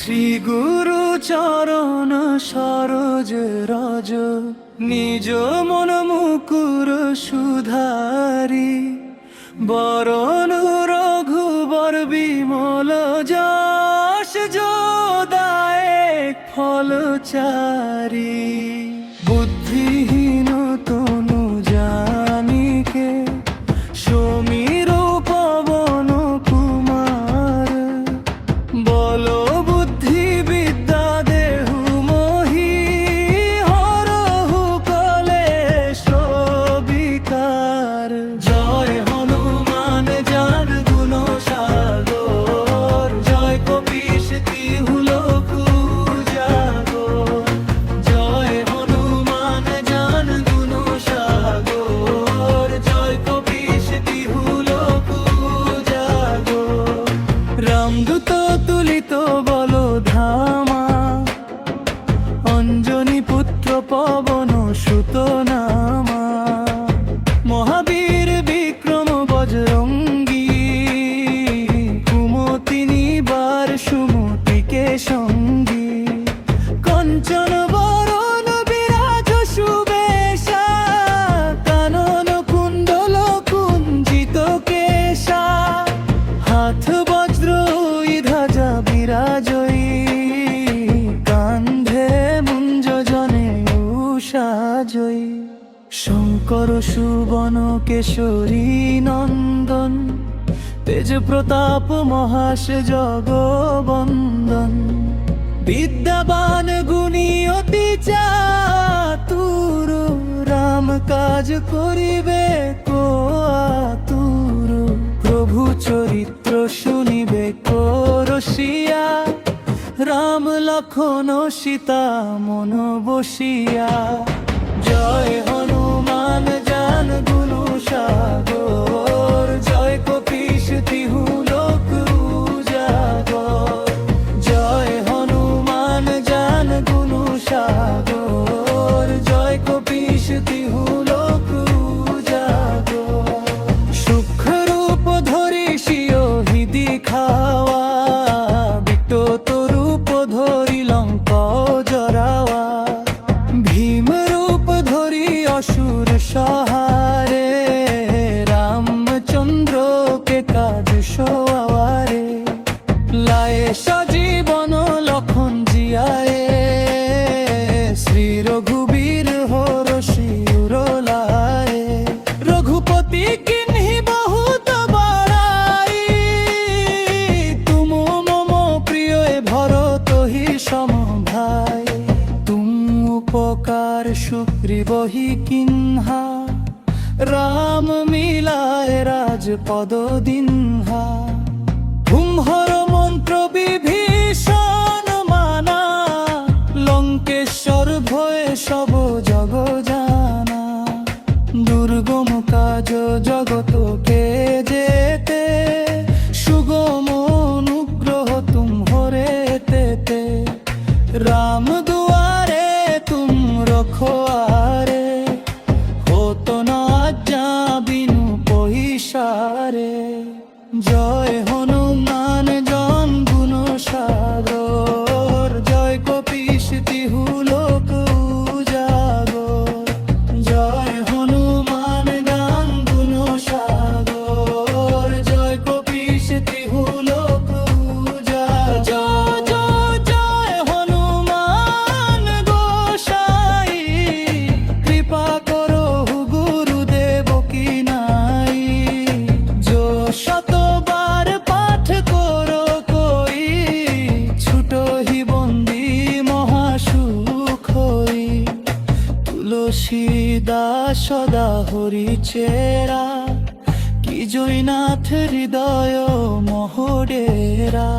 শ্রী গুরু চরণ সরোজ রজ, নিজ মন মুকুর সুধারি। বরণ রঘুবর বিমল যশ, যোদায় ফলচারি। বুদ্ধিহীন তনু জানিকে সমীর পবন কুমার। বল বুদ্ধি বিদ্যা দেহু মোহি, হরহু কলেশ বিকার। জয় হনুমান জ্ঞান গুণ সাগর, জয় কপীশ তিহু লোক উজাগর। জয় হনুমান জ্ঞান গুণ সাগর, জয় কপীশ তিহু লোক উজাগর। রামদূত তুলিত বল ধামা, অঞ্জনী পুত্র পবন সুত নামা। মহাবীর বিক্রম বজরঙ্গী, কুমতি নিবার সুমতিকে সঙ্গী। কঞ্চন বরণ বিরাজ সুবেশা, কানন কুণ্ডল কুঞ্জিত কেশা। হাত বজ্র ধ্বজা বিরাজয়ী, কান্ধে মুঞ্জ জনে উষাজয়ী। শঙ্কর সুবন কেশরী নন্দন, তেজ প্রতাপ মহাশ জগবন্দন। বিদ্যাবান গুণী অতি চাতুর, রাম কাজ করিবে কো আতুর। প্রভু চরিত্র শুনিবে কো রসিয়া, রাম লক্ষণ সীতা মন বসিয়া। জয় হনুমান জ্ঞান গুণ সাগর, জয় কপীশ তিহু লোক উজাগর। জয় হনুমান জ্ঞান গুণ সাগর, জয় কপীশ তিহু লোক উজাগর। সূক্ষ্ম রূপ ধরি সিও হৃদি খাওয়া, বিকট রূপ ধরি লঙ্ক জরাওয়া। ভীম রূপ ধরি অসুর সহারে, রামচন্দ্রকে কাজ সোয়ারে। লায়ে সজীবন লক্ষণ জিয়ায়ে, শ্রী রঘুবীর হরষি উরলায়ে। রঘুপতি কিন্হি বহুত বড়াই, তুম মম প্রিয় ভরত হি সম ভাই। তুম উপকার সুগ্রীবহি কিন্হা, রাম মিলায় রাজপদ দিনহা। হুমহর মন্ত্র বিভীষণ মানা, লঙ্কেশ্বর ভয়ে সব জগ জানা। দুর্গম কাজ জগতকে যেতে, সুগম অনুগ্রহ তুমহরে তেতে। রাম দুয়ারে তুম রখোয়ারে, হত না আজ্ঞা বিনু পহিসারে। জয় হনুমান জ্ঞান গুণ সাগর, জয় কপীশ তিহু লোক উজাগর। জয় হনুমান জ্ঞান গুণ সাগর, জয় কপীশ তিহু লোক উজাগর। জয় হনুমান গোসাই, কৃপা করো গুরুদেব কি নাই। जो শতবার পাঠ করো কই, ছুটো হি বন্দি মহাসুখ হই। তুলসী দাস সদা হরি চেরা, কি জয়নাথ হৃদয় মহডেরা।